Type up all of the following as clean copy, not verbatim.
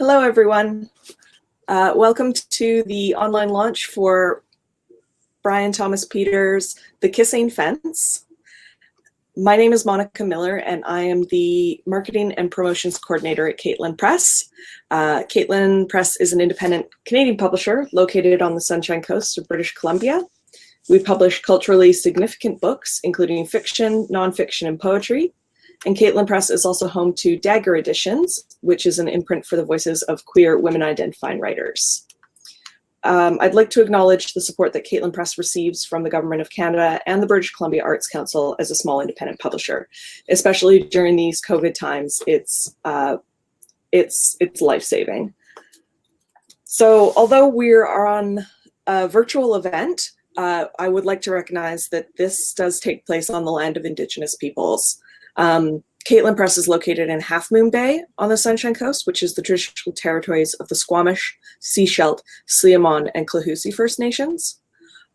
Hello, everyone. Welcome to the online launch for Brian Thomas Peters' The Kissing Fence. My name is Monica Miller, and I am the Marketing and Promotions Coordinator at Caitlin Press. Caitlin Press is an independent Canadian publisher located on the Sunshine Coast of British Columbia. We publish culturally significant books, including fiction, nonfiction, and poetry. And Caitlin Press is also home to Dagger Editions, which is an imprint for the voices of queer women-identifying writers. I'd like to acknowledge the support that Caitlin Press receives from the Government of Canada and the British Columbia Arts Council as a small independent publisher. Especially during these COVID times, it's life-saving. So although we are on a virtual event, I would like to recognize that this does take place on the land of Indigenous peoples. Caitlin Press is located in Half Moon Bay on the Sunshine Coast, which is the traditional territories of the Squamish, Seashelt, Sliamon, and Clahoosie First Nations.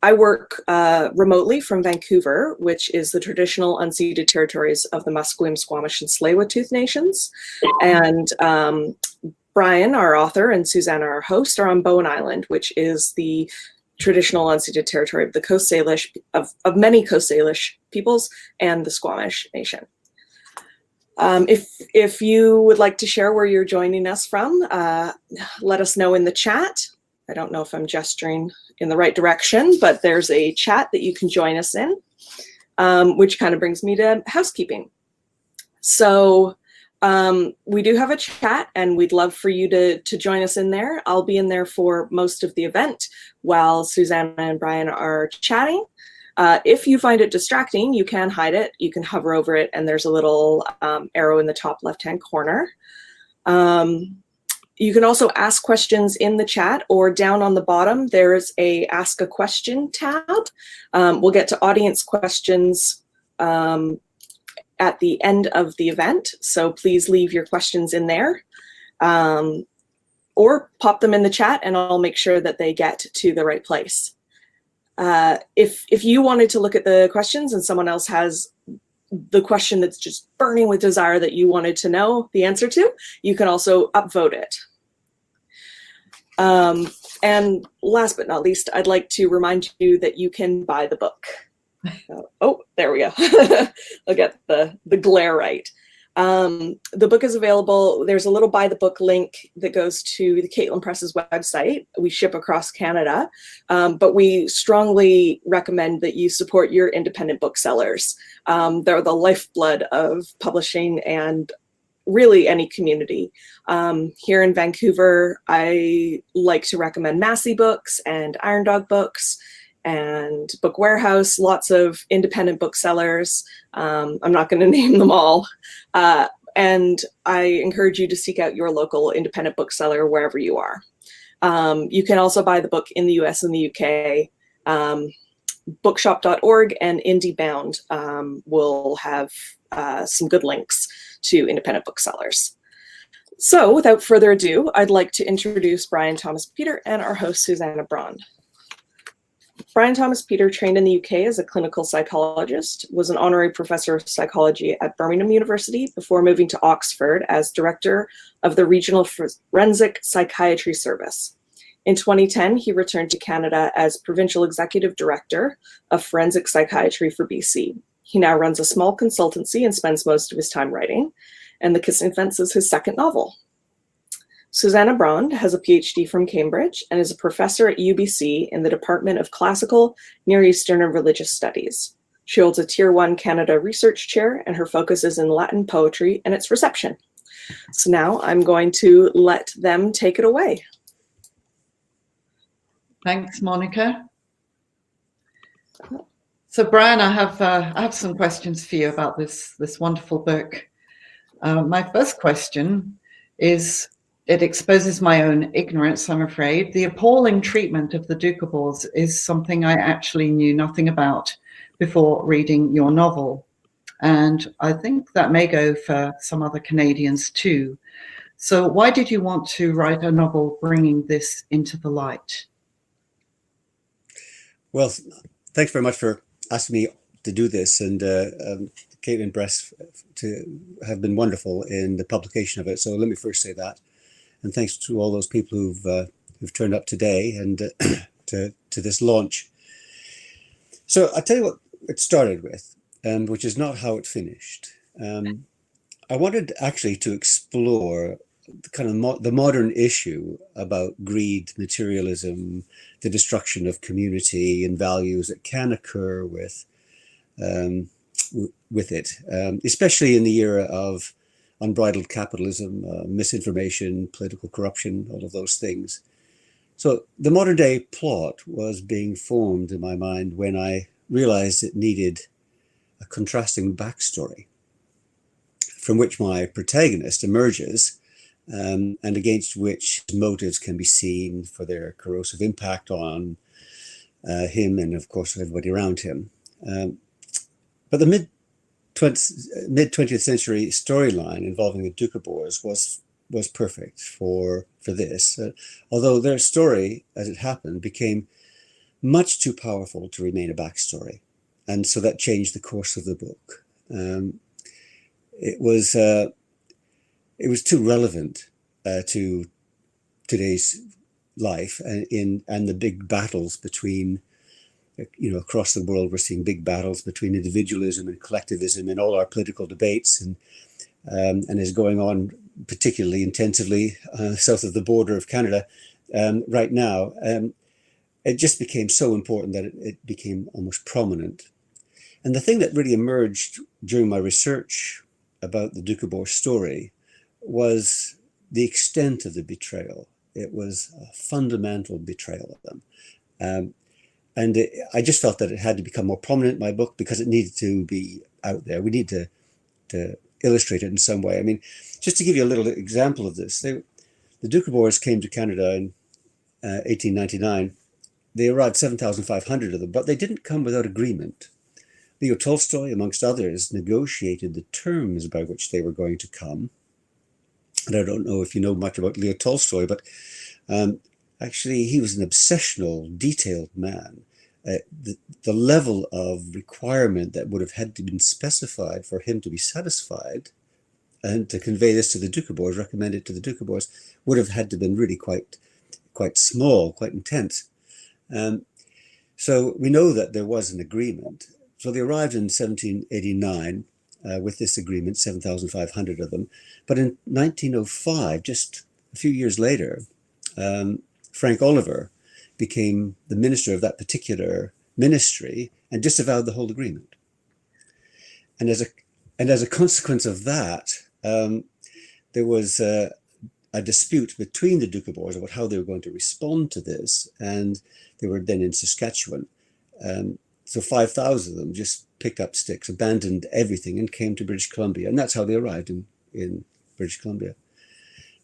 I work remotely from Vancouver, which is the traditional unceded territories of the Musqueam, Squamish, and Tsleil-Waututh Nations. And Brian, our author, and Susanna, our host, are on Bowen Island, which is the traditional unceded territory of the Coast Salish, of many Coast Salish peoples and the Squamish Nation. If you would like to share where you're joining us from, let us know in the chat. I don't know if I'm gesturing in the right direction, but there's a chat that you can join us in, which kind of brings me to housekeeping. So we do have a chat, and we'd love for you to join us in there. I'll be in there for most of the event while Susanna and Brian are chatting. If you find it distracting, you can hide it. You can hover over it, and there's a little arrow in the top left-hand corner. You can also ask questions in the chat, or down on the bottom, there's a Ask a Question tab. We'll get to audience questions at the end of the event, so please leave your questions in there. Or pop them in the chat, and I'll make sure that they get to the right place. If you wanted to look at the questions and someone else has the question that's just burning with desire that you wanted to know the answer to, you can also upvote it. And last but not least, I'd like to remind you that you can buy the book. Oh, there we go. I'll get the glare right. The book is available. There's a little buy the book link that goes to the Caitlin Press's website. We ship across Canada, but we strongly recommend that you support your independent booksellers. They're the lifeblood of publishing and really any community. Here in Vancouver, I like to recommend Massey Books and Iron Dog Books and Book Warehouse, lots of independent booksellers. I'm not going to name them all. And I encourage you to seek out your local independent bookseller wherever you are. You can also buy the book in the US and the UK. Bookshop.org and IndieBound will have some good links to independent booksellers. So without further ado, I'd like to introduce Brian Thomas Peter and our host, Susanna Braun. Brian Thomas Peter trained in the UK as a clinical psychologist, was an honorary professor of psychology at Birmingham University before moving to Oxford as director of the Regional Forensic Psychiatry Service. In 2010, he returned to Canada as provincial executive director of forensic psychiatry for BC. He now runs a small consultancy and spends most of his time writing, and The Kissing Fence is his second novel. Susanna Braun has a PhD from Cambridge and is a professor at UBC in the Department of Classical, Near Eastern, and Religious Studies. She holds a Tier 1 Canada Research Chair, and her focus is in Latin poetry and its reception. So now I'm going to let them take it away. Thanks, Monica. So Brian, I have some questions for you about this wonderful book. My first question is, it exposes my own ignorance, I'm afraid. The appalling treatment of the Doukhobors is something I actually knew nothing about before reading your novel. And I think that may go for some other Canadians too. So why did you want to write a novel bringing this into the light? Well, thanks very much for asking me to do this, and Caitlin Press to have been wonderful in the publication of it. So let me first say that. And thanks to all those people who've turned up today and to this launch. So I'll tell you what it started with, which is not how it finished. I wanted actually to explore kind of the modern issue about greed, materialism, the destruction of community and values that can occur with it, especially in the era of unbridled capitalism, misinformation, political corruption, all of those things. So the modern day plot was being formed in my mind when I realized it needed a contrasting backstory from which my protagonist emerges, and against which motives can be seen for their corrosive impact on him and, of course, everybody around him. But the mid-20th century storyline involving the Doukhobors was perfect for this, although their story, as it happened, became much too powerful to remain a backstory, and so that changed the course of the book. It was too relevant to today's life and the big battles between, across the world. We're seeing big battles between individualism and collectivism in all our political debates, and is going on particularly intensively south of the border of Canada right now. It just became so important that it became almost prominent. And the thing that really emerged during my research about the Doukhobor story was the extent of the betrayal. It was a fundamental betrayal of them. I just felt that it had to become more prominent in my book because it needed to be out there. We need to illustrate it in some way. I mean, just to give you a little example of this, the Doukhobors came to Canada in 1899. They arrived 7,500 of them, but they didn't come without agreement. Leo Tolstoy, amongst others, negotiated the terms by which they were going to come. And I don't know if you know much about Leo Tolstoy, but actually he was an obsessional, detailed man. The level of requirement that would have had to been specified for him to be satisfied and to convey this to the Doukhobors, recommend it to the Doukhobors, would have had to been really quite small, quite intense. So we know that there was an agreement. So they arrived in 1789 with this agreement, 7,500 of them. But in 1905, just a few years later, Frank Oliver became the minister of that particular ministry and disavowed the whole agreement. And as a consequence of that, there was a dispute between the Doukhobors about how they were going to respond to this, and they were then in Saskatchewan. So 5,000 of them just picked up sticks, abandoned everything, and came to British Columbia, and that's how they arrived in British Columbia.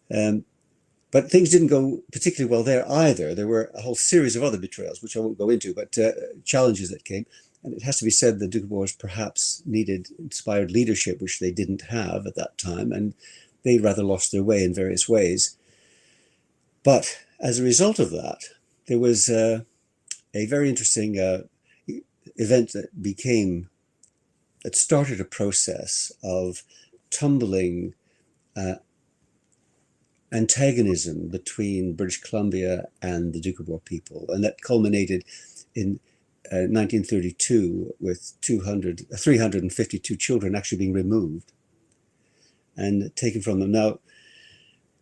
But things didn't go particularly well there either. There were a whole series of other betrayals, which I won't go into, but challenges that came. And it has to be said the Doukhobors perhaps needed inspired leadership, which they didn't have at that time, and they rather lost their way in various ways. But as a result of that, there was a very interesting event that started a process of tumbling antagonism between British Columbia and the Doukhobor people, and that culminated in 1932 with 352 children actually being removed and taken from them. Now,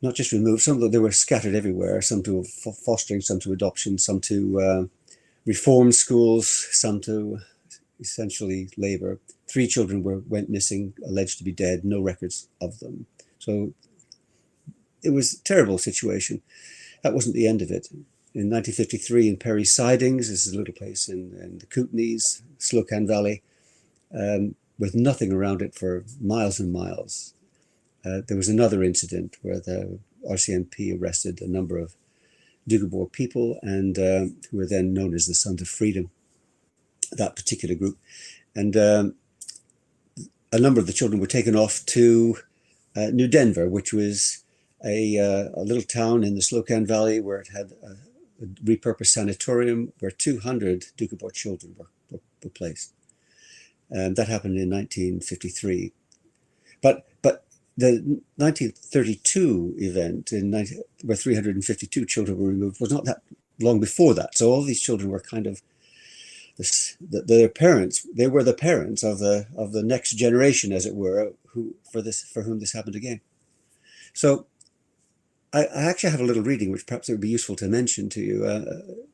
not just removed, some of them, they were scattered everywhere, some to fostering, some to adoption, some to reform schools, some to essentially labor. 3 children went missing, alleged to be dead, no records of them. So it was a terrible situation. That wasn't the end of it. In 1953 in Perry Sidings, this is a little place in the Kootenays, Slocan Valley, with nothing around it for miles and miles. There was another incident where the RCMP arrested a number of Doukhobor people, and who were then known as the Sons of Freedom, that particular group. And a number of the children were taken off to New Denver, which was a little town in the Slocan Valley where it had a repurposed sanatorium where 200 Doukhobor children were placed. And that happened in 1953. But the 1932 event where 352 children were removed was not that long before that. So all these children were kind of their parents. They were the parents of the next generation, as it were, for whom this happened again. So I actually have a little reading which perhaps it would be useful to mention to you.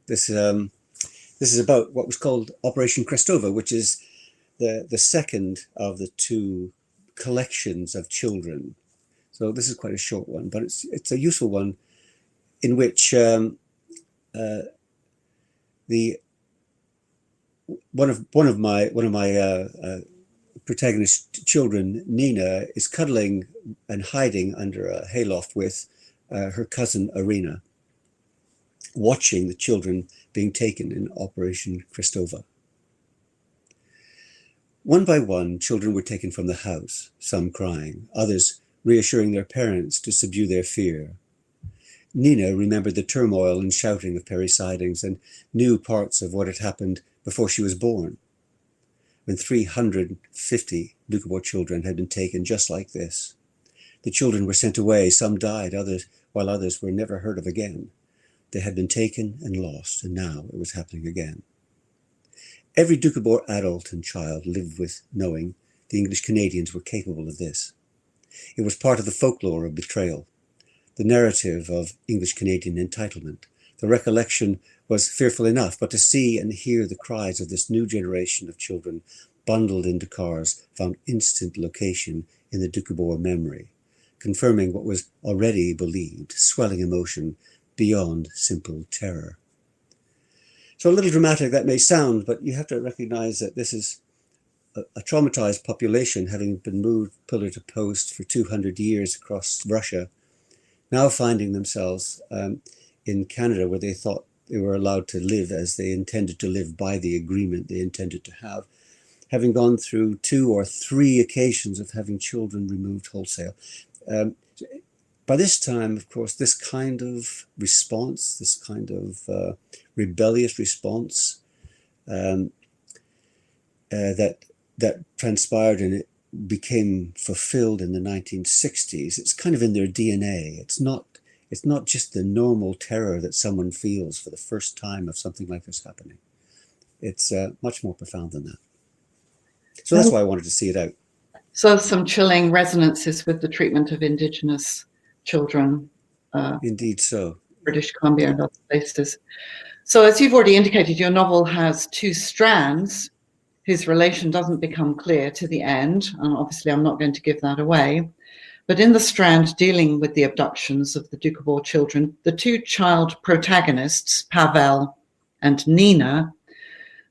This is about what was called Operation Crestover, which is the second of the two collections of children. So this is quite a short one, but it's a useful one, in which one of my protagonist children, Nina, is cuddling and hiding under a hayloft with her cousin Irina, watching the children being taken in Operation Crestover. One by one, children were taken from the house, some crying, others reassuring their parents to subdue their fear. Nina remembered the turmoil and shouting of Perry sidings and knew parts of what had happened before she was born, when 350 Doukhobor children had been taken just like this. The children were sent away, some died, while others were never heard of again. They had been taken and lost, and now it was happening again. Every Doukhobor adult and child lived with knowing the English Canadians were capable of this. It was part of the folklore of betrayal, the narrative of English Canadian entitlement. The recollection was fearful enough, but to see and hear the cries of this new generation of children bundled into cars found instant location in the Doukhobor memory, confirming what was already believed, swelling emotion beyond simple terror. So a little dramatic that may sound, but you have to recognize that this is a traumatized population, having been moved pillar to post for 200 years across Russia, now finding themselves in Canada, where they thought they were allowed to live as they intended to live by the agreement they intended to have, having gone through 2 or 3 occasions of having children removed wholesale. By this time, of course, this kind of response, this kind of rebellious response that transpired and it became fulfilled in the 1960s, it's kind of in their DNA. It's not just the normal terror that someone feels for the first time of something like this happening. It's much more profound than that. So that's why I wanted to see it out. So some chilling resonances with the treatment of Indigenous children. Indeed so. British Columbia and other places. So as you've already indicated, your novel has 2 strands whose relation doesn't become clear to the end. And obviously I'm not going to give that away. But in the strand dealing with the abductions of the Doukhobor children, the 2 child protagonists, Pavel and Nina,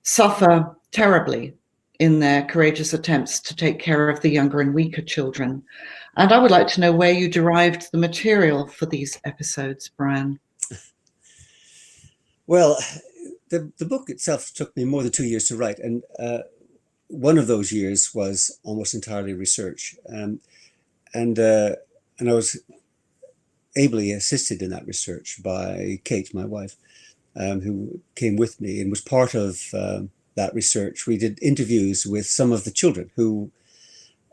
suffer terribly in their courageous attempts to take care of the younger and weaker children. And I would like to know where you derived the material for these episodes, Brian. Well, the book itself took me more than 2 years to write, and one of those years was almost entirely research. And I was ably assisted in that research by Kate, my wife, who came with me and was part of that research. We did interviews with some of the children who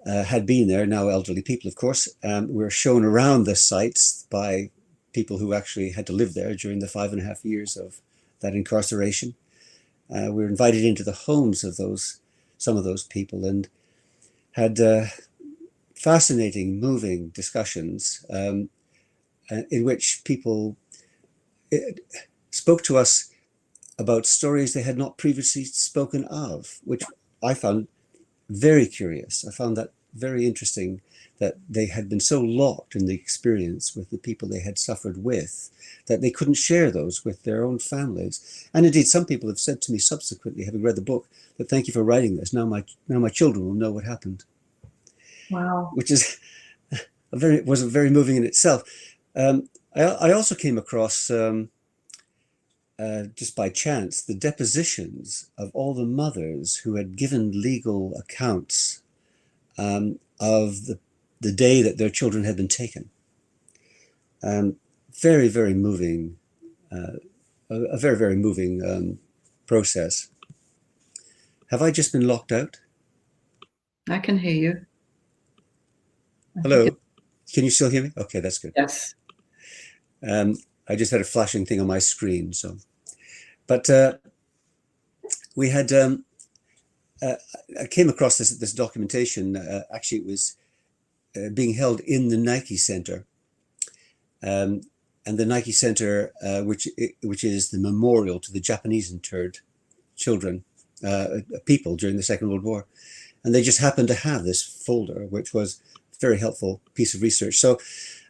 had been there, now elderly people, of course. We were shown around the sites by people who actually had to live there during the 5.5 years of that incarceration. We were invited into the homes of some of those people, and had fascinating, moving discussions in which people spoke to us about stories they had not previously spoken of, which I found very curious. I found that very interesting, that they had been so locked in the experience with the people they had suffered with that they couldn't share those with their own families. And indeed, some people have said to me subsequently, having read the book, that thank you for writing this. Now my children will know what happened. Wow. Which is was very moving in itself. I also came across, just by chance, the depositions of all the mothers who had given legal accounts of the day that their children had been taken. Very, very moving, a very, very moving process. Have I just been locked out? I can hear you. Hello? Can you still hear me? Okay, that's good. Yes. I just had a flashing thing on my screen. So, but we had. I came across this documentation. Actually, it was being held in the Nike Center, and the Nike Center, which is the memorial to the Japanese interned children, people during the Second World War, and they just happened to have this folder, which was a very helpful piece of research. So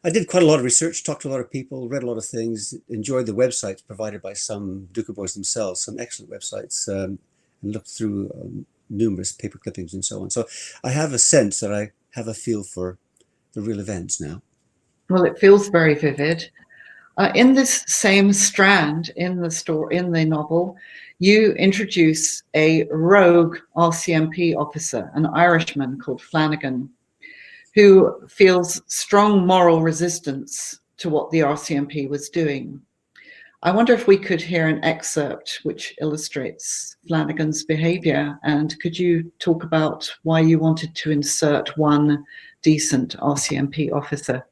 I did quite a lot of research, talked to a lot of people, read a lot of things, enjoyed the websites provided by some Duka boys themselves, some excellent websites, and looked through numerous paper clippings and so on. So I have a sense that I have a feel for the real events now. Well, it feels very vivid. In this same strand in the novel, you introduce a rogue RCMP officer, an Irishman called Flanagan, who feels strong moral resistance to what the RCMP was doing. I wonder if we could hear an excerpt which illustrates Flanagan's behavior, and could you talk about why you wanted to insert one decent RCMP officer?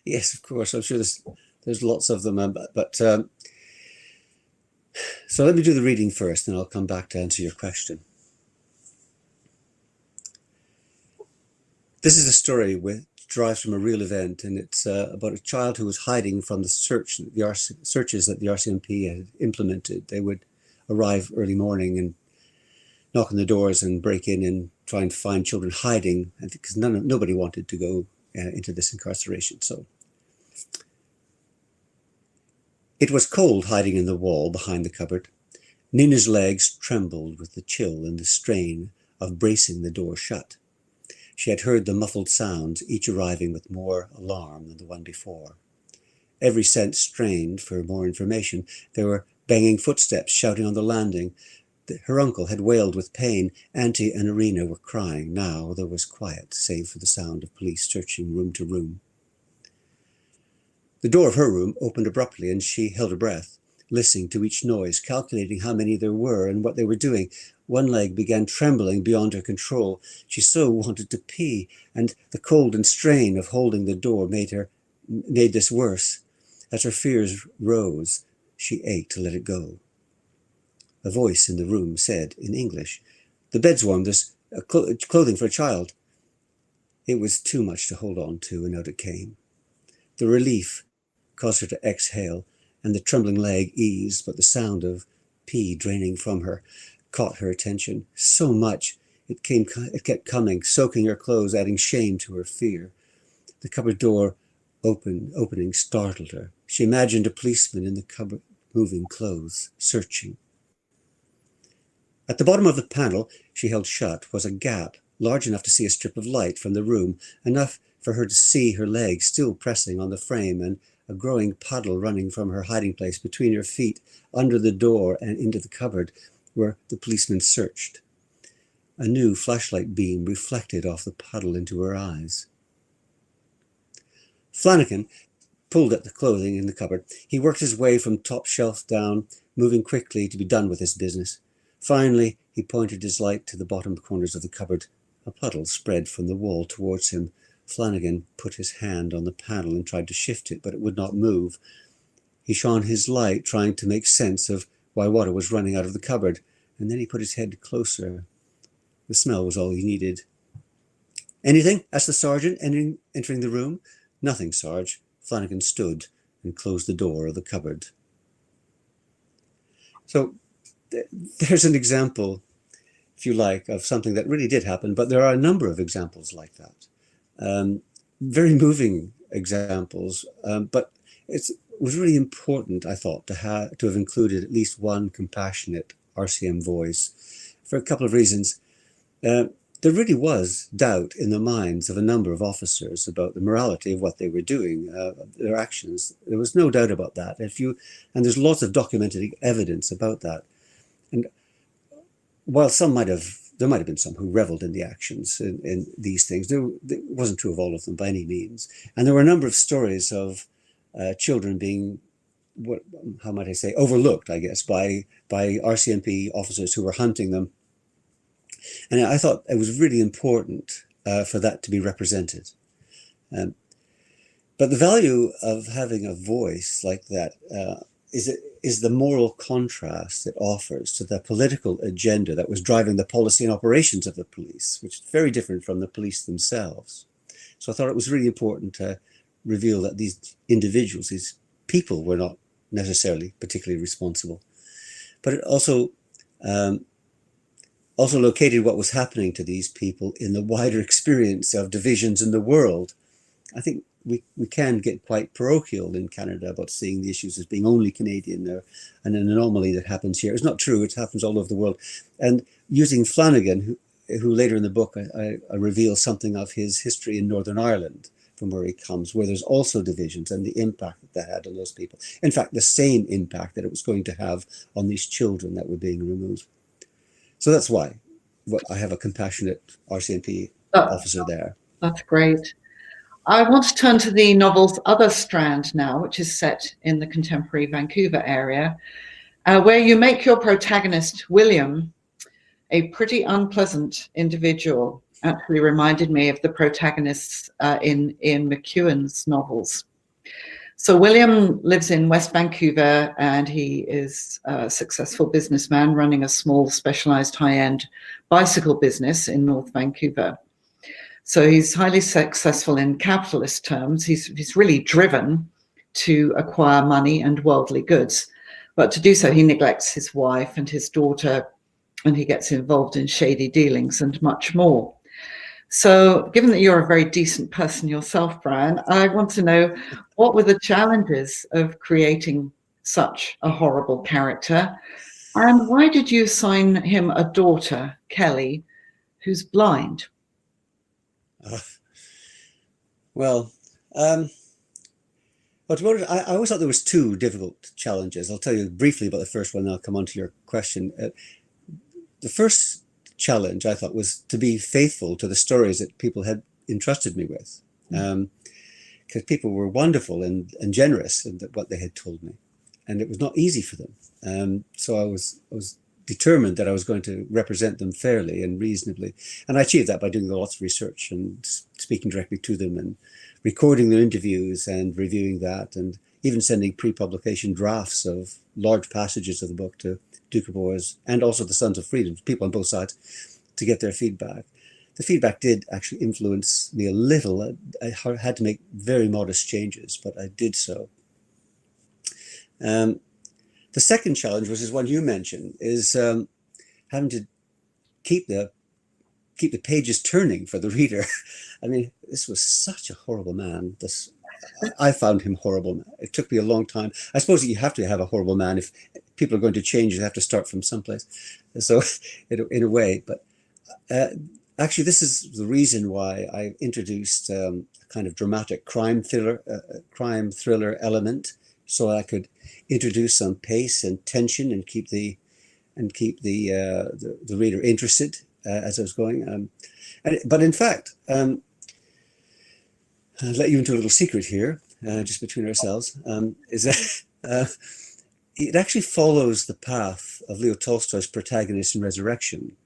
Yes, of course. I'm sure there's lots of them, but so let me do the reading first, and I'll come back to answer your question. This is a story which derives from a real event, and it's about a child who was hiding from the searches that the RCMP had implemented. They would arrive early morning and knock on the doors and break in and try and find children hiding, because nobody wanted to go into this incarceration. So it was cold hiding in the wall behind the cupboard. Nina's legs trembled with the chill and the strain of bracing the door shut. She had heard the muffled sounds, each arriving with more alarm than the one before. Every sense strained for more information. There were banging footsteps shouting on the landing. Her uncle had wailed with pain. Auntie and Irina were crying. Now there was quiet, save for the sound of police searching room to room. The door of her room opened abruptly, and she held her breath, listening to each noise, calculating how many there were and what they were doing. One leg began trembling beyond her control. She so wanted to pee, and the cold and strain of holding the door made this worse. As her fears rose, she ached to let it go. A voice in the room said in English, "The bed's warm, there's clothing for a child." It was too much to hold on to, and out it came. The relief caused her to exhale, and the trembling leg eased, but the sound of pee draining from her caught her attention. So much it kept coming, soaking her clothes, adding shame to her fear. The cupboard door opening startled her. She imagined a policeman in the cupboard moving clothes, searching. At the bottom of the panel she held shut was a gap large enough to see a strip of light from the room, enough for her to see her legs still pressing on the frame, and a growing puddle running from her hiding place between her feet, under the door and into the cupboard where the policeman searched. A new flashlight beam reflected off the puddle into her eyes. Flanagan pulled at the clothing in the cupboard. He worked his way from top shelf down, moving quickly to be done with his business. Finally, he pointed his light to the bottom corners of the cupboard. A puddle spread from the wall towards him. Flanagan put his hand on the panel and tried to shift it, but it would not move. He shone his light, trying to make sense of why water was running out of the cupboard, and then he put his head closer. The smell was all he needed. "Anything?" asked the sergeant, entering the room. "Nothing, Sarge." Flanagan stood and closed the door of the cupboard. So there's an example, if you like, of something that really did happen, but there are a number of examples like that. Very moving examples, but it was really important, I thought, to have included at least one compassionate RCM voice for a couple of reasons. There really was doubt in the minds of a number of officers about the morality of what they were doing, their actions. There was no doubt about that. And there's lots of documented evidence about that. And while there might have been some who reveled in the actions in these things, it wasn't true of all of them by any means. And there were a number of stories of children being, how might I say, overlooked, I guess, by RCMP officers who were hunting them. And I thought it was really important for that to be represented. But the value of having a voice like that is the moral contrast it offers to the political agenda that was driving the policy and operations of the police, which is very different from the police themselves. So I thought it was really important to reveal that these individuals, these people, were not necessarily particularly responsible. But it also located what was happening to these people in the wider experience of divisions in the world. I think we can get quite parochial in Canada about seeing the issues as being only Canadian or an anomaly that happens here. It's not true. It happens all over the world. And using Flanagan, who later in the book I reveal something of his history in Northern Ireland, from where he comes, where there's also divisions and the impact that had on those people. In fact, the same impact that it was going to have on these children that were being removed. So that's why I have a compassionate RCMP officer there. That's great. I want to turn to the novel's other strand now, which is set in the contemporary Vancouver area, where you make your protagonist, William, a pretty unpleasant individual. Actually reminded me of the protagonists in McEwan's novels. So William lives in West Vancouver, and he is a successful businessman running a small specialized high-end bicycle business in North Vancouver. So he's highly successful in capitalist terms. He's really driven to acquire money and worldly goods. But to do so, he neglects his wife and his daughter, and he gets involved in shady dealings and much more. So given that you're a very decent person yourself, Brian, I want to know, what were the challenges of creating such a horrible character? And why did you assign him a daughter, Kelly, who's blind? I always thought there was two difficult challenges. I'll tell you briefly about the first one, and I'll come on to your question. The first challenge, I thought, was to be faithful to the stories that people had entrusted me with, because people were wonderful and generous in what they had told me, and it was not easy for them. So I was determined that I was going to represent them fairly and reasonably, and I achieved that by doing lots of research and speaking directly to them and recording their interviews and reviewing that, and even sending pre-publication drafts of large passages of the book to Doukhobors and also the Sons of Freedom, people on both sides, to get their feedback. The feedback did actually influence me a little. I had to make very modest changes, but I did so. The second challenge, which is one you mentioned, is having to keep the pages turning for the reader. I mean, this was such a horrible man. I found him horrible. It took me a long time. I suppose you have to have a horrible man. If people are going to change, you have to start from someplace. So in a way, but actually this is the reason why I introduced a kind of dramatic crime thriller element, so I could introduce some pace and tension and keep the reader interested as I was going. But in fact, I'll let you into a little secret here, just between ourselves, is that it actually follows the path of Leo Tolstoy's protagonist in Resurrection.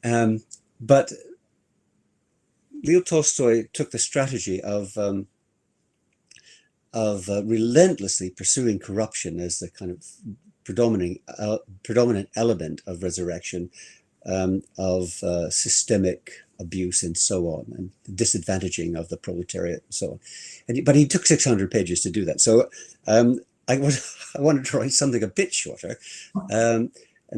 But Leo Tolstoy took the strategy of relentlessly pursuing corruption as the kind of predominant element of Resurrection, of systemic abuse and so on, and the disadvantaging of the proletariat and so on. But he took 600 pages to do that. So I wanted to write something a bit shorter. And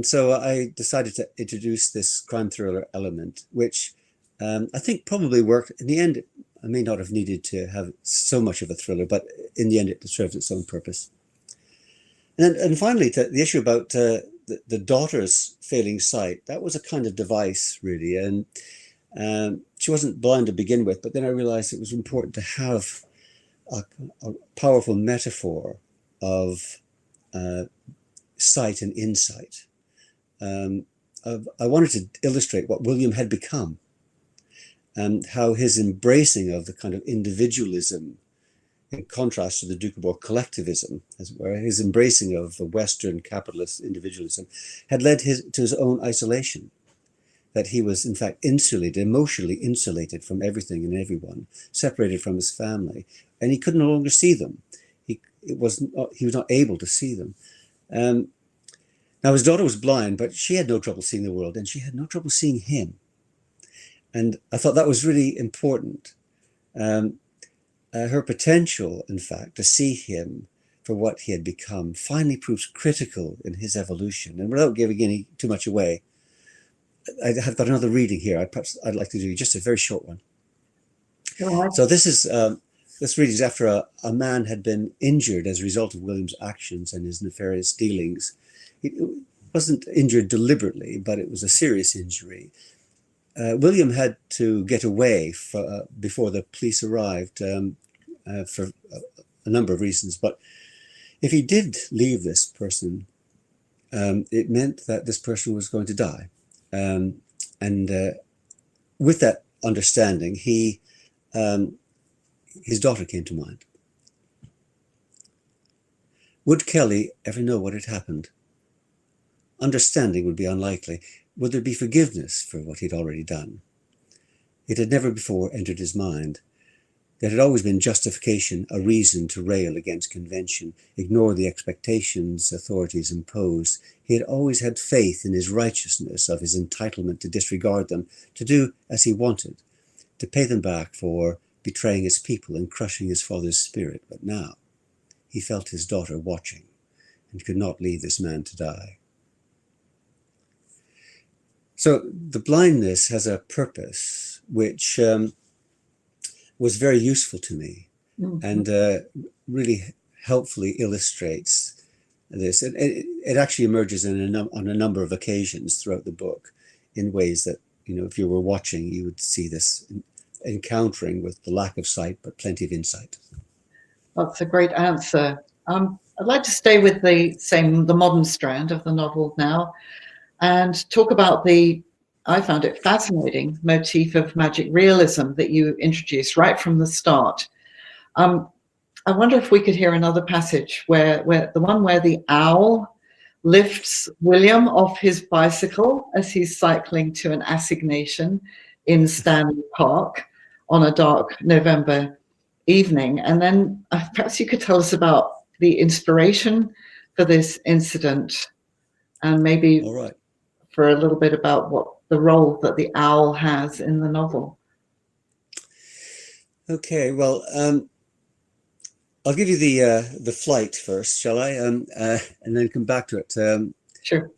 so I decided to introduce this crime thriller element, which I think probably worked. In the end, I may not have needed to have so much of a thriller, but in the end, it served its own purpose. And finally, to the issue about the daughter's failing sight, that was a kind of device, really. And she wasn't blind to begin with, but then I realized it was important to have a powerful metaphor of sight and insight. I wanted to illustrate what William had become and how his embracing of the kind of individualism, in contrast to the Doukhobor collectivism, as it were, his embracing of the Western capitalist individualism, had led to his own isolation. that he was in fact insulated, emotionally insulated from everything and everyone, separated from his family, and he could no longer see them. He was not able to see them. Now his daughter was blind, but she had no trouble seeing the world, and she had no trouble seeing him. And I thought that was really important. Her potential, in fact, to see him for what he had become finally proves critical in his evolution. And without giving too much away, I've got another reading here. I'd like to do just a very short one. So this reading is after a man had been injured as a result of William's actions and his nefarious dealings. He wasn't injured deliberately, but it was a serious injury. William had to get away before the police arrived for a number of reasons. But if he did leave this person, it meant that this person was going to die. And with that understanding, his daughter came to mind. Would Kelly ever know what had happened? Understanding would be unlikely. Would there be forgiveness for what he'd already done? It had never before entered his mind. There had always been justification, a reason to rail against convention, ignore the expectations authorities imposed. He had always had faith in his righteousness, of his entitlement to disregard them, to do as he wanted, to pay them back for betraying his people and crushing his father's spirit. But now he felt his daughter watching and could not leave this man to die. So the blindness has a purpose which was very useful to me, and really helpfully illustrates this. It actually emerges on a number of occasions throughout the book in ways that, if you were watching, you would see this encountering with the lack of sight, but plenty of insight. That's a great answer. I'd like to stay with the modern strand of the novel now, and talk about I found it fascinating, motif of magic realism that you introduced right from the start. I wonder if we could hear another passage where the owl lifts William off his bicycle as he's cycling to an assignation in Stanley Park on a dark November evening. And then perhaps you could tell us about the inspiration for this incident, and maybe All right. for a little bit about what the role that the owl has in the novel. Okay, well, I'll give you the flight first, shall I? And then come back to it. Sure.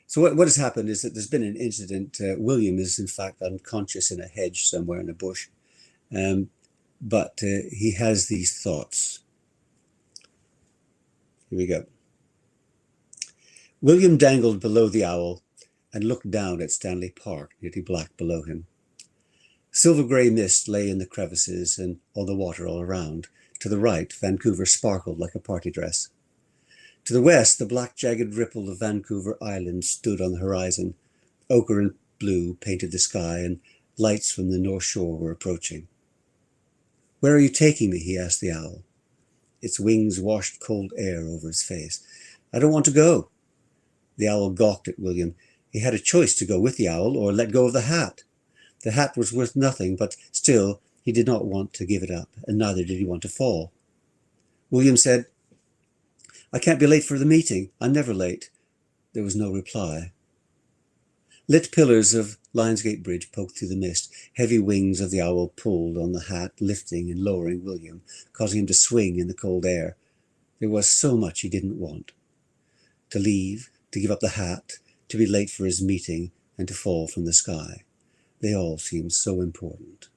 So what has happened is that there's been an incident. William is in fact unconscious in a hedge somewhere in a bush, but he has these thoughts. Here we go. William dangled below the owl and looked down at Stanley Park, nearly black below him. Silver grey mist lay in the crevices and on the water all around. To the right, Vancouver sparkled like a party dress. To the west, the black jagged ripple of Vancouver Island stood on the horizon. Ochre and blue painted the sky, and lights from the North Shore were approaching. Where are you taking me? He asked the owl. Its wings washed cold air over his face. I don't want to go. The owl gawked at William. He had a choice to go with the owl or let go of the hat. The hat was worth nothing, but still he did not want to give it up, and neither did he want to fall. William said, I can't be late for the meeting. I'm never late. There was no reply. Lit pillars of Lionsgate Bridge poked through the mist. Heavy wings of the owl pulled on the hat, lifting and lowering William, causing him to swing in the cold air. There was so much he didn't want. To leave, to give up the hat, to be late for his meeting, and to fall from the sky. They all seemed so important.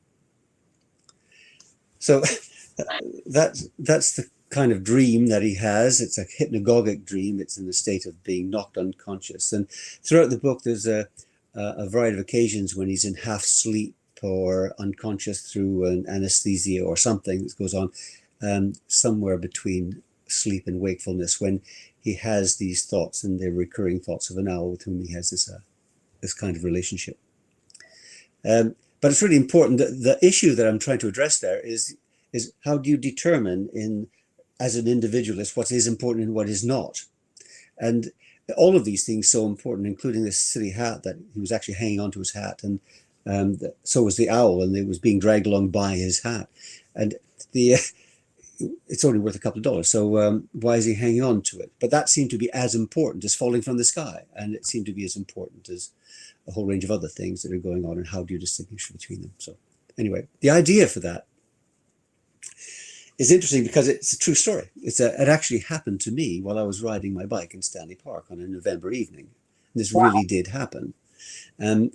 So that's the kind of dream that he has. It's a hypnagogic dream. It's in the state of being knocked unconscious. And throughout the book, there's a variety of occasions when he's in half sleep or unconscious through an anesthesia or something that goes on somewhere between sleep and wakefulness, when he has these thoughts, and they're recurring thoughts of an owl with whom he has this kind of relationship. But it's really important that the issue that I'm trying to address there is how do you determine as an individualist what is important and what is not? And all of these things so important, including this silly hat that he was actually hanging onto his hat, and so was the owl, and it was being dragged along by his hat, and the it's only worth a couple of dollars, so why is he hanging on to it? But that seemed to be as important as falling from the sky, and it seemed to be as important as a whole range of other things that are going on, and how do you distinguish between them? So anyway, the idea for that is interesting because it's a true story. It actually happened to me while I was riding my bike in Stanley Park on a November evening. This really did happen, and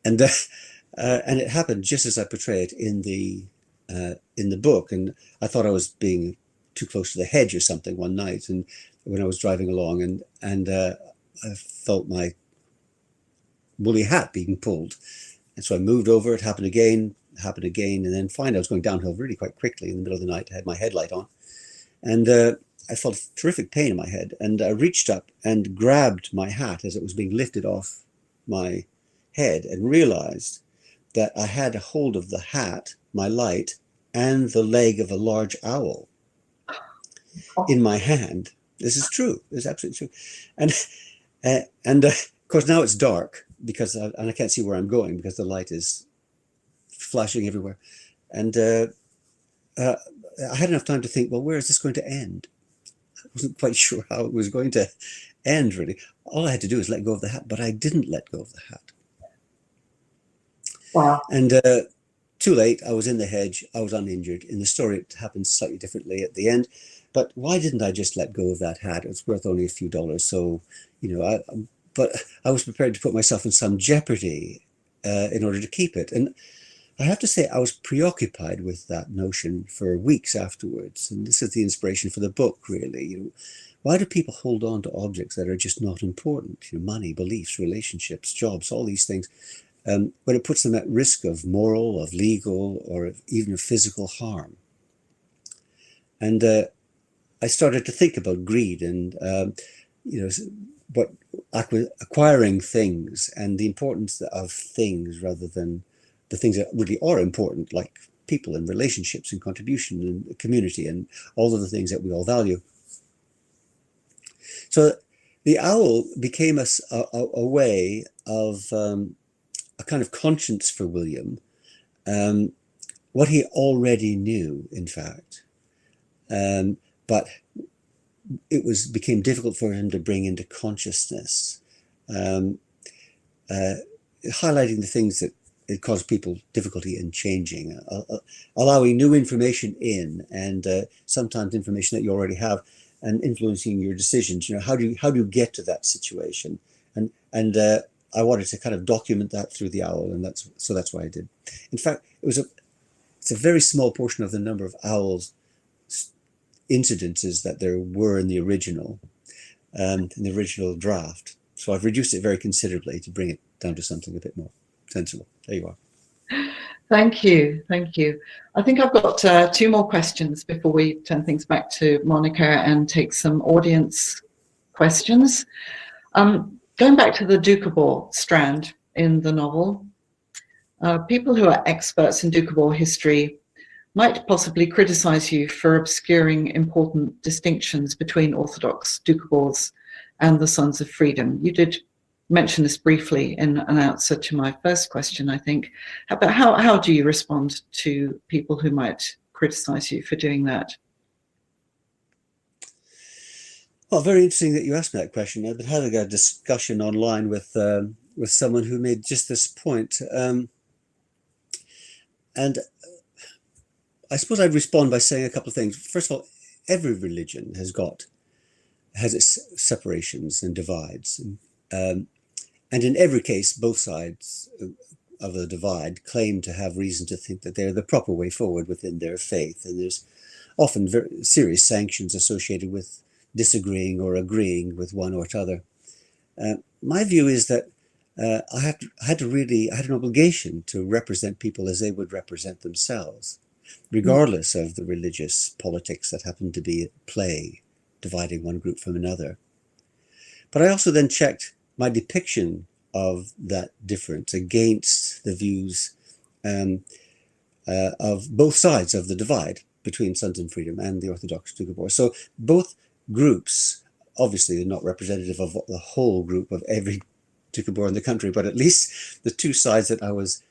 it happened just as I portray it in the book. And I thought I was being too close to the hedge or something one night, and when I was driving along, and I felt my woolly hat being pulled, and so I moved over. It happened again, and then finally I was going downhill really quite quickly in the middle of the night. I had my headlight on, and I felt terrific pain in my head, and I reached up and grabbed my hat as it was being lifted off my head, and realized that I had a hold of the hat, my light, and the leg of a large owl in my hand. This is true. This is absolutely true. And of course now it's dark because I can't see where I'm going because the light is flashing everywhere. And I had enough time to think, well, where is this going to end? I wasn't quite sure how it was going to end, really. All I had to do was let go of the hat, but I didn't let go of the hat. Wow. And too late, I was in the hedge, I was uninjured. In the story, it happened slightly differently at the end. But why didn't I just let go of that hat? It's worth only a few dollars. So, but I was prepared to put myself in some jeopardy in order to keep it. And I have to say, I was preoccupied with that notion for weeks afterwards. And this is the inspiration for the book, really. Why do people hold on to objects that are just not important? Money, beliefs, relationships, jobs, all these things. When it puts them at risk of moral, of legal, or even of physical harm. And I started to think about greed and, acquiring things and the importance of things rather than the things that really are important, like people and relationships and contribution and community and all of the things that we all value. So the owl became a way of a kind of conscience for William, what he already knew, in fact, but it became difficult for him to bring into consciousness, highlighting the things that it caused people difficulty in changing, allowing new information in, and sometimes information that you already have, and influencing your decisions. How do you get to that situation? And I wanted to kind of document that through the owl, and that's why I did. In fact, it's a very small portion of the number of owls incidences that there were in the original draft. So I've reduced it very considerably to bring it down to something a bit more sensible. There you are. Thank you. I think I've got 2 more questions before we turn things back to Monica and take some audience questions. Going back to the Doukhobor strand in the novel, people who are experts in Doukhobor history might possibly criticize you for obscuring important distinctions between Orthodox Doukhobors and the Sons of Freedom. You did mention this briefly in an answer to my first question, I think. But how do you respond to people who might criticize you for doing that? Well, very interesting that you asked me that question. I've been having a discussion online with someone who made just this point. And I suppose I'd respond by saying a couple of things. First of all, every religion has its separations and divides. And in every case, both sides of the divide claim to have reason to think that they're the proper way forward within their faith. And there's often very serious sanctions associated with disagreeing or agreeing with one or t'other. My view is that I had an obligation to represent people as they would represent themselves, regardless of the religious politics that happened to be at play, dividing one group from another. But I also then checked my depiction of that difference against the views of both sides of the divide between Sons and Freedom and the Orthodox Doukhobor. So both groups obviously they're not representative of the whole group of every Doukhobor in the country, but at least the two sides that I was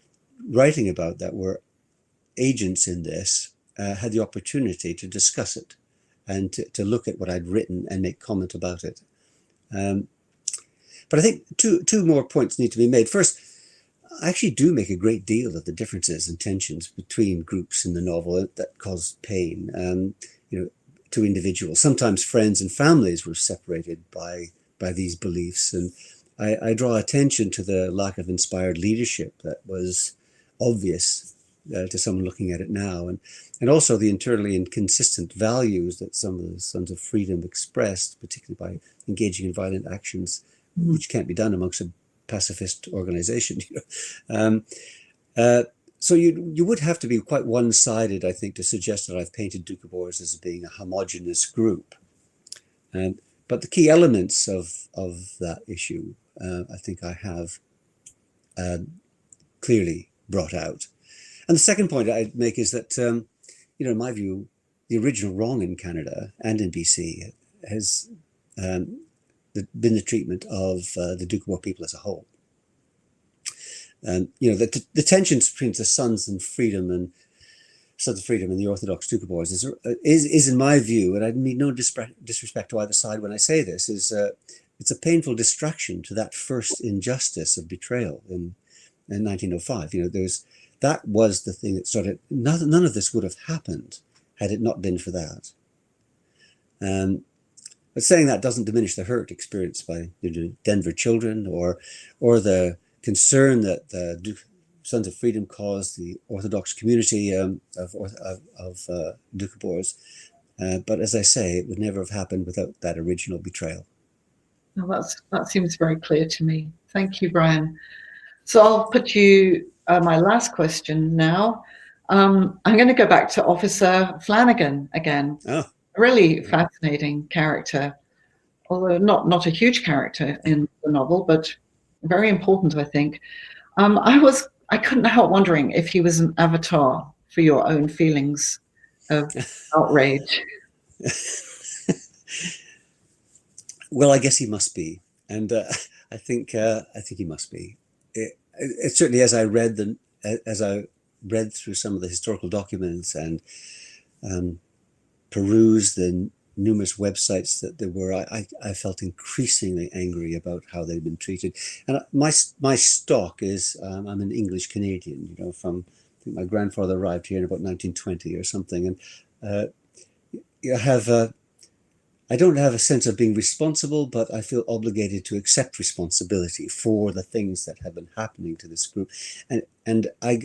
writing about that were agents in this had the opportunity to discuss it and to look at what I'd written and make comment about it. But I think two more points need to be made. First, I actually do make a great deal of the differences and tensions between groups in the novel that cause pain, to individuals. Sometimes friends and families were separated by these beliefs, and I draw attention to the lack of inspired leadership that was obvious to someone looking at it now, and also the internally inconsistent values that some of the Sons of Freedom expressed, particularly by engaging in violent actions, which can't be done amongst a pacifist organization. So you would have to be quite one-sided, I think, to suggest that I've painted Doukhobors as being a homogenous group. But the key elements of that issue, I think I have clearly brought out. And the second point I'd make is that, in my view, the original wrong in Canada and in BC has been the treatment of the Doukhobor people as a whole. The tensions between the Sons of Freedom and the Orthodox Doukhobors is, in my view, and I mean no disrespect to either side when I say this, is it's a painful distraction to that first injustice of betrayal in 1905. That was the thing that started. None of this would have happened had it not been for that. But saying that doesn't diminish the hurt experienced by the Denver children or the concern that the Sons of Freedom caused the Orthodox community of Doukhobors. But as I say, it would never have happened without that original betrayal. Well, that seems very clear to me. Thank you, Brian. So I'll put you my last question now. I'm going to go back to Officer Flanagan again. Oh. Really fascinating character, although not a huge character in the novel, but very important, I think. I couldn't help wondering if he was an avatar for your own feelings of outrage. Well, I guess he must be, and I think he must be. It certainly, as I read through some of the historical documents and perused the numerous websites that there were, I felt increasingly angry about how they'd been treated. And my stock is I'm an English Canadian, from I think my grandfather arrived here in about 1920 or something, and I don't have a sense of being responsible, but I feel obligated to accept responsibility for the things that have been happening to this group. And I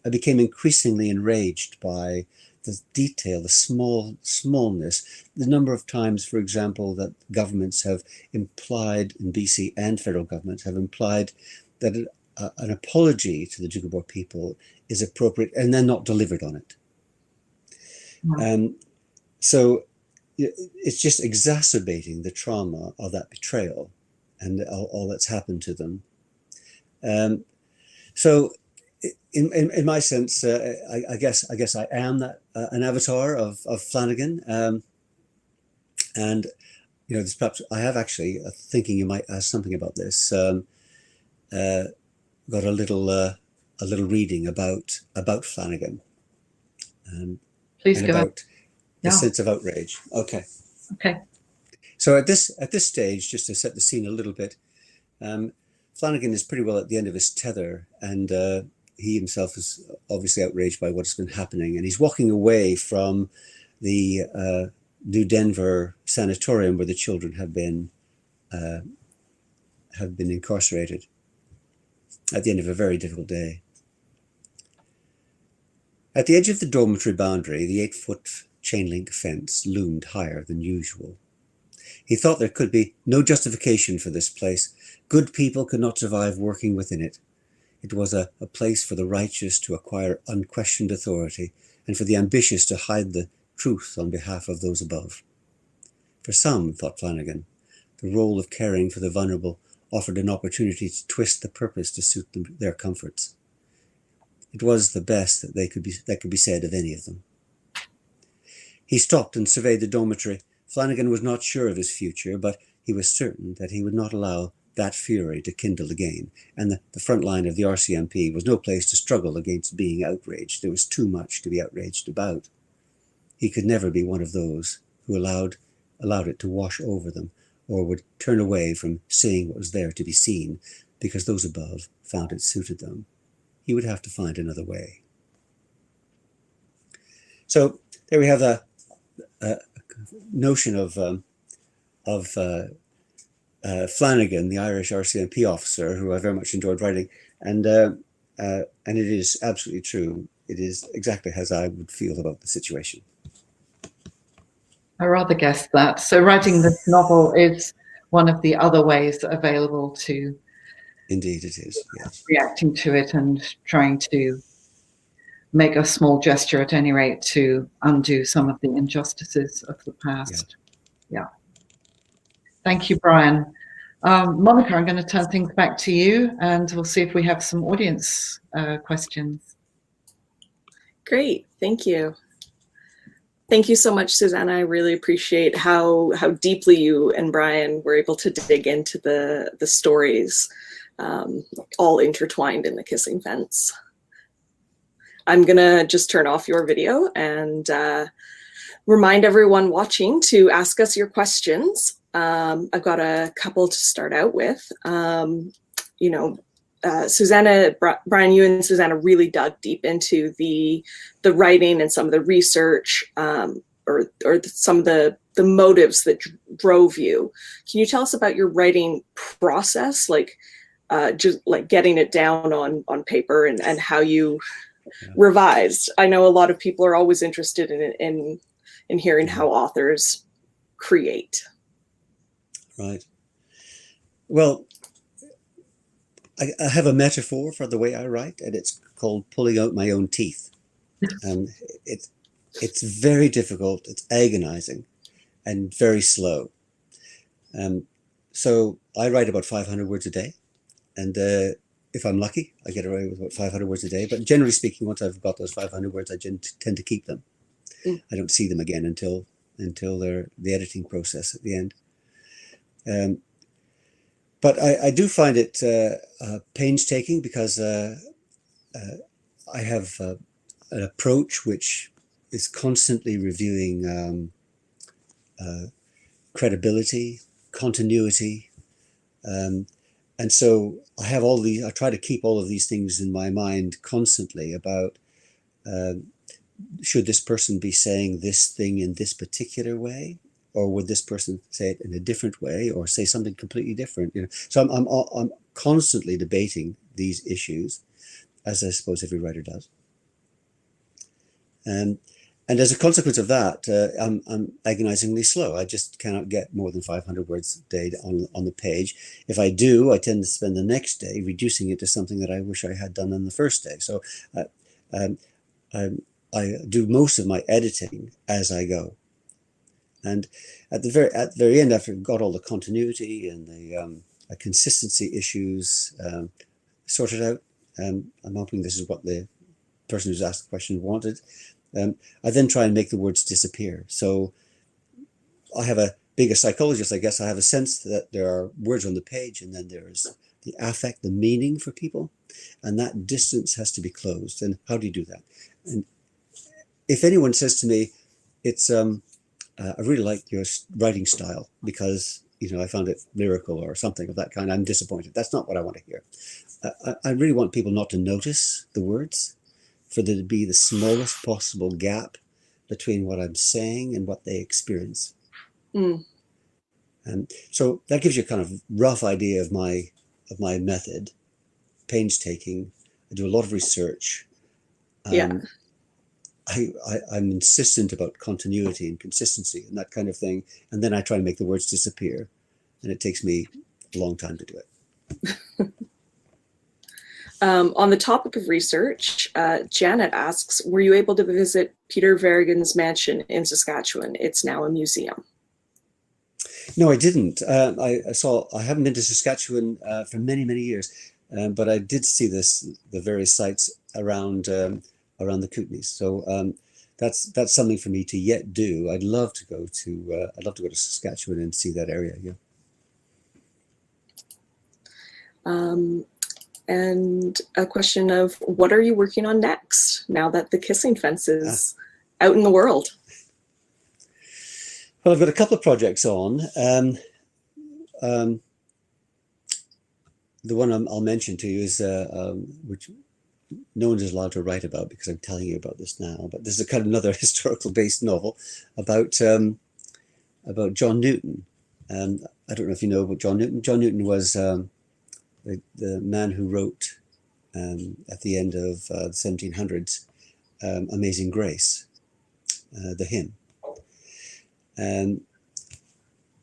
became increasingly enraged by the detail, the smallness, the number of times, for example, that governments have implied, in BC and federal governments have implied that an apology to the Doukhobor people is appropriate and then not delivered on it. So it's just exacerbating the trauma of that betrayal and all that's happened to them. So in my sense, I guess I am an avatar of Flanagan. And this perhaps I have actually, thinking you might ask something about this, got a little reading about Flanagan. Please go about the sense of outrage. Okay. So at this stage, just to set the scene a little bit, Flanagan is pretty well at the end of his tether, and he himself is obviously outraged by what's been happening, and he's walking away from the New Denver sanatorium where the children have been incarcerated at the end of a very difficult day. At the edge of the dormitory boundary, the 8-foot chain link fence loomed higher than usual. He thought there could be no justification for this place. Good people could not survive working within it. It was a place for the righteous to acquire unquestioned authority, and for the ambitious to hide the truth on behalf of those above. For some, thought Flanagan, the role of caring for the vulnerable offered an opportunity to twist the purpose to suit their comforts. It was the best that could be said of any of them. He stopped and surveyed the dormitory, Flanagan was not sure of his future, but he was certain that he would not allow that fury to kindle again, and the front line of the RCMP was no place to struggle against being outraged. There was too much to be outraged about. He could never be one of those who allowed it to wash over them, or would turn away from seeing what was there to be seen, because those above found it suited them. He would have to find another way. So there we have the notion of Flanagan, the Irish RCMP officer, who I very much enjoyed writing, and it is absolutely true. It is exactly as I would feel about the situation. I rather guessed that. So writing this novel is one of the other ways available to. Indeed, it is. Yes. Reacting to it and trying to make a small gesture, at any rate, to undo some of the injustices of the past. Yeah. Thank you, Brian. Monica, I'm going to turn things back to you, and we'll see if we have some audience questions. Great, thank you. Thank you so much, Susanna. I really appreciate how deeply you and Brian were able to dig into the stories, all intertwined in The Kissing Fence. I'm gonna just turn off your video and remind everyone watching to ask us your questions. I've got a couple to start out with. Susanna, Brian, you and Susanna really dug deep into the writing and some of the research, or some of the motives that drove you. Can you tell us about your writing process, just like getting it down on paper and how you revised? I know a lot of people are always interested in hearing how authors create. Right. Well, I have a metaphor for the way I write, and it's called pulling out my own teeth. It's very difficult, it's agonizing, and very slow. So I write about 500 words a day, and if I'm lucky, I get away with about 500 words a day. But generally speaking, once I've got those 500 words, I tend to keep them. I don't see them again until they're the editing process at the end. But I do find it painstaking, because I have an approach which is constantly reviewing credibility, continuity, and so I try to keep all of these things in my mind constantly about should this person be saying this thing in this particular way, or would this person say it in a different way, or say something completely different? So I'm constantly debating these issues, as I suppose every writer does. And as a consequence of that, I'm agonizingly slow. I just cannot get more than 500 words a day on the page. If I do, I tend to spend the next day reducing it to something that I wish I had done on the first day. So I do most of my editing as I go. And at the very end, after I've got all the continuity and the consistency issues sorted out, I'm hoping this is what the person who's asked the question wanted. I then try and make the words disappear. So being a psychologist, I guess I have a sense that there are words on the page, and then there is the affect, the meaning for people, and that distance has to be closed. And how do you do that? And if anyone says to me, it's I really like your writing style because I found it lyrical or something of that kind, I'm disappointed. That's not what I want to hear. I really want people not to notice the words, for there to be the smallest possible gap between what I'm saying and what they experience. And so that gives you a kind of rough idea of my method. Painstaking. I do a lot of research. I'm insistent about continuity and consistency and that kind of thing. And then I try and make the words disappear. And it takes me a long time to do it. On the topic of research, Janet asks, were you able to visit Peter Verrigan's mansion in Saskatchewan? It's now a museum. No, I didn't. I haven't been to Saskatchewan for many, many years, but I did see the various sites around the Kootenays. So that's something for me to yet do. I'd love to go to Saskatchewan and see that area. Yeah. And a question of, what are you working on next now that the Kissing Fence is out in the world? Well, I've got a couple of projects on. The one I'll mention to you is which no one is allowed to write about because I'm telling you about this now. But this is kind of another historical-based novel about John Newton. I don't know if you know about John Newton. John Newton was the man who wrote at the end of the 1700s Amazing Grace, the hymn.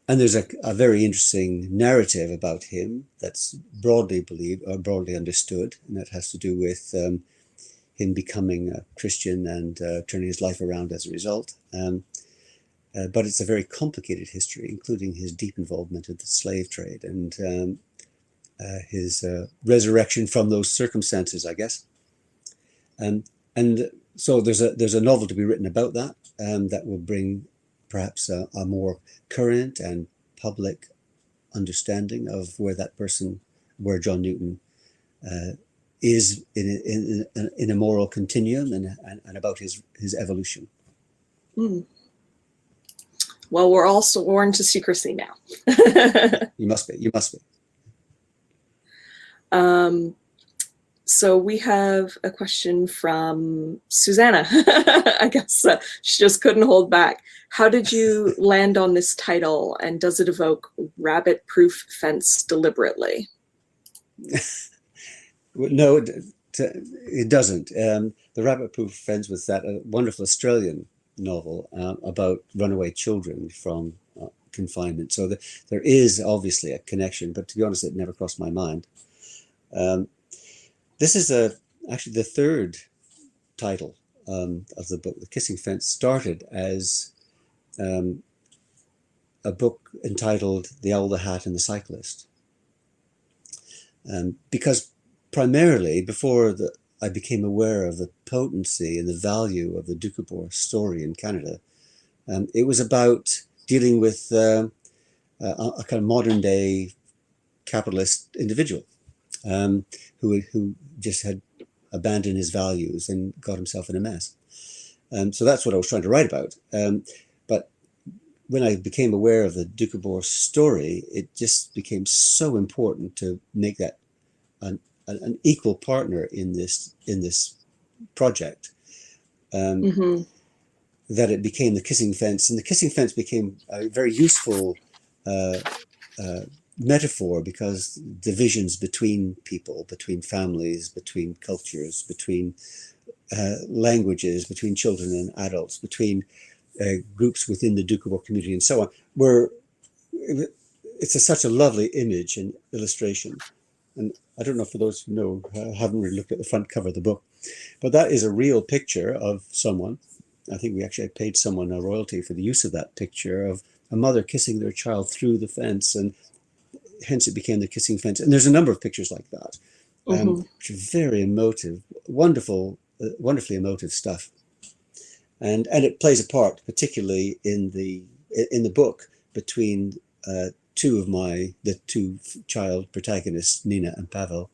And there's a very interesting narrative about him that's broadly believed or broadly understood, and that has to do with him becoming a Christian and turning his life around as a result. But it's a very complicated history, including his deep involvement in the slave trade and his resurrection from those circumstances, I guess. And so there's a novel to be written about that, that will bring perhaps a more current and public understanding of where John Newton is in a moral continuum and about his evolution. Mm. Well, we're all sworn to secrecy now. You must be. So we have a question from Susanna. I guess she just couldn't hold back. How did you land on this title, and does it evoke rabbit-proof fence deliberately? No, it doesn't. The rabbit-proof fence was that wonderful Australian novel about runaway children from confinement. So there is obviously a connection, but to be honest, it never crossed my mind. This is actually the third title of the book. The Kissing Fence started as a book entitled The Owl, the Hat, and the Cyclist. Because primarily, before I became aware of the potency and the value of the Doukhobor story in Canada, it was about dealing with a kind of modern day capitalist individual who just had abandoned his values and got himself in a mess. So that's what I was trying to write about. But when I became aware of the Doukhobor story, it just became so important to make that an equal partner in this project, that it became the Kissing Fence, and the Kissing Fence became a very useful metaphor because divisions between people, between families, between cultures, between languages, between children and adults, between groups within the Doukhobor community, and so on. It's such a lovely image and illustration. And I don't know, for those who know, haven't really looked at the front cover of the book, but that is a real picture of someone. I think we actually paid someone a royalty for the use of that picture of a mother kissing their child through the fence, and hence it became the Kissing Fence. And there's a number of pictures like that, which are very emotive, wonderfully emotive stuff. And it plays a part, particularly in the book, between the two child protagonists, Nina and Pavel,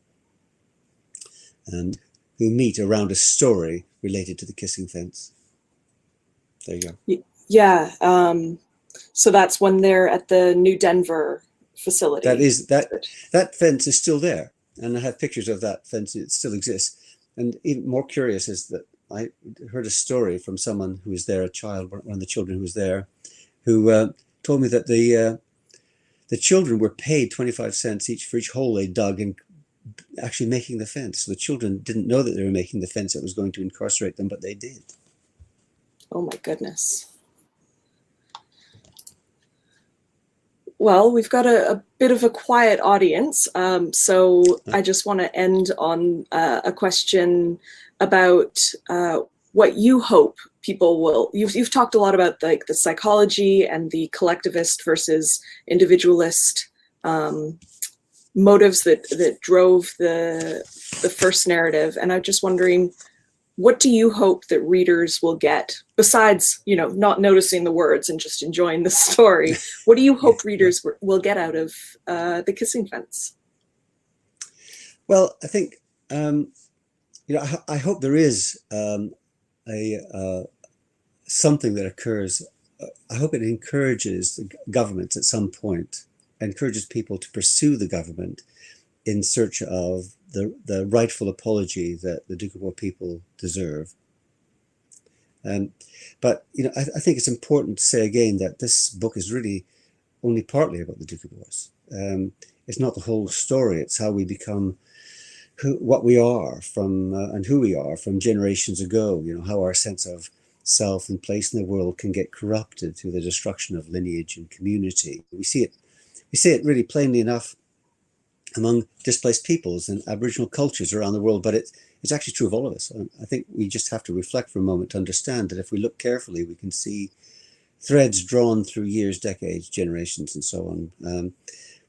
who meet around a story related to the Kissing Fence. There you go. Yeah. So that's when they're at the New Denver facility. That fence is still there, and I have pictures of that fence. It still exists. And even more curious is that I heard a story from someone who was there, a child, one of the children who was there, who told me that the children were paid 25 cents each for each hole they dug in actually making the fence. So the children didn't know that they were making the fence that was going to incarcerate them, but they did. Oh my goodness. Well, we've got a bit of a quiet audience, so I just want to end on a question about what you hope people will. You've talked a lot about like the psychology and the collectivist versus individualist motives that drove the first narrative, and I'm just wondering what do you hope that readers will get besides, not noticing the words and just enjoying the story? What do you hope readers will get out of The Kissing Fence? Well, I think, I hope there is something that occurs. I hope it encourages the government at some point, encourages people to pursue the government in search of the rightful apology that the Doukhobor people deserve. But I think it's important to say again that this book is really only partly about the Doukhobors. It's not the whole story. It's how we become what we are from and who we are from generations ago. How our sense of self and place in the world can get corrupted through the destruction of lineage and community. We see it really plainly enough among displaced peoples and Aboriginal cultures around the world, but it's actually true of all of us. I think we just have to reflect for a moment to understand that if we look carefully, we can see threads drawn through years, decades, generations, and so on,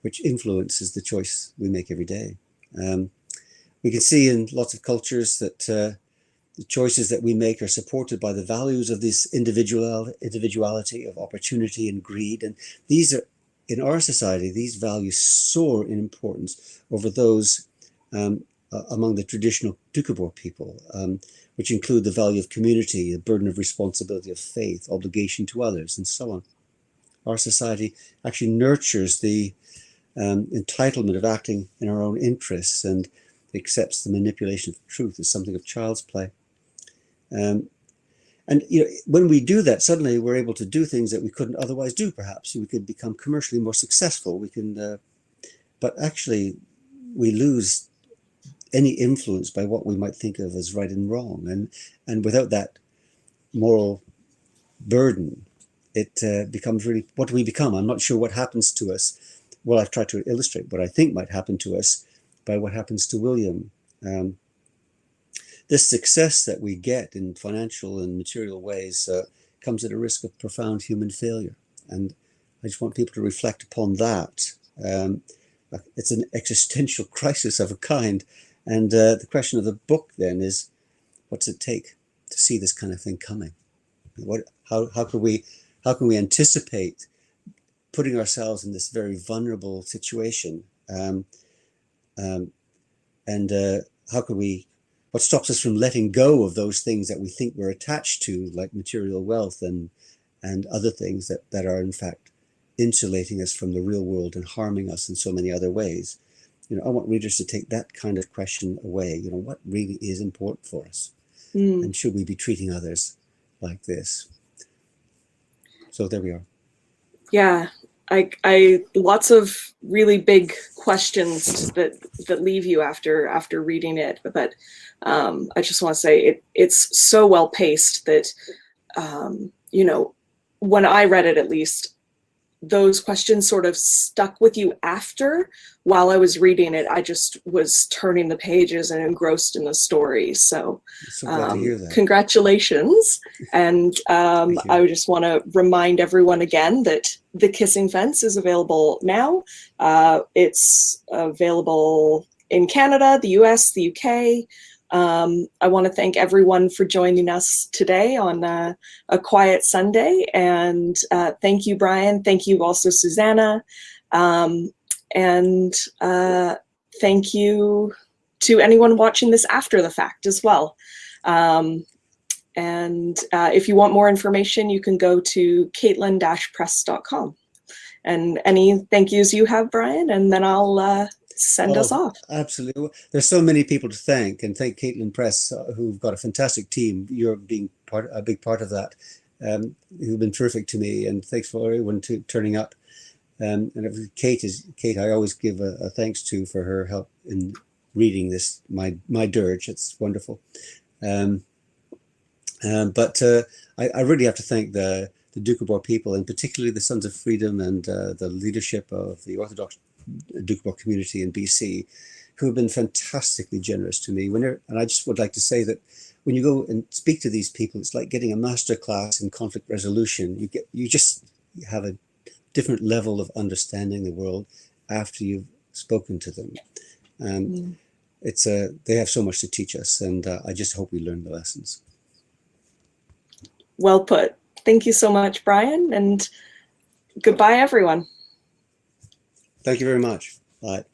which influences the choice we make every day. We can see in lots of cultures that the choices that we make are supported by the values of this individuality, of opportunity and greed. And these are, in our society, these values soar in importance over those among the traditional Doukhobor people, which include the value of community, the burden of responsibility of faith, obligation to others, and so on. Our society actually nurtures the entitlement of acting in our own interests and accepts the manipulation of truth as something of child's play. And when we do that, suddenly we're able to do things that we couldn't otherwise do. Perhaps we could become commercially more successful. We can, but actually, we lose any influence by what we might think of as right and wrong. And without that moral burden, it becomes really, what do we become? I'm not sure what happens to us. Well, I've tried to illustrate what I think might happen to us by what happens to William. This success that we get in financial and material ways comes at a risk of profound human failure. And I just want people to reflect upon that. It's an existential crisis of a kind. And the question of the book then is, what's it take to see this kind of thing coming? How can we anticipate putting ourselves in this very vulnerable situation? What stops us from letting go of those things that we think we're attached to, like material wealth and other things that are in fact insulating us from the real world and harming us in so many other ways? I want readers to take that kind of question away. What really is important for us? And should we be treating others like this? So there we are. Yeah. I lots of really big questions that leave you after reading it, but I just want to say it's so well paced that when I read it, at least, those questions sort of stuck with you after. While I was reading it, I just was turning the pages and engrossed in the story. So glad to hear that. Congratulations. And I would just want to remind everyone again that The Kissing Fence is available now. It's available in Canada, the US, the UK. I want to thank everyone for joining us today on a quiet Sunday. And thank you, Brian. Thank you also, Susanna. And thank you to anyone watching this after the fact as well. And if you want more information, you can go to caitlin-press.com. And any thank yous you have, Brian, and then I'll send us off. Absolutely. There's so many people to thank, and thank Caitlin Press, who've got a fantastic team. You're being a big part of that, who've been terrific to me, and thanks for everyone turning up. And Kate, I always give a thanks to for her help in reading this, my dirge. It's wonderful. But I really have to thank the Doukhobor people, and particularly the Sons of Freedom and the leadership of the Orthodox Doukhobor community in BC, who have been fantastically generous to me. And I just would like to say that when you go and speak to these people, it's like getting a masterclass in conflict resolution. You just have a different level of understanding the world after you've spoken to them. it's they have so much to teach us, and I just hope we learn the lessons. Well put. Thank you so much, Brian, and goodbye, everyone. Thank you very much. Bye.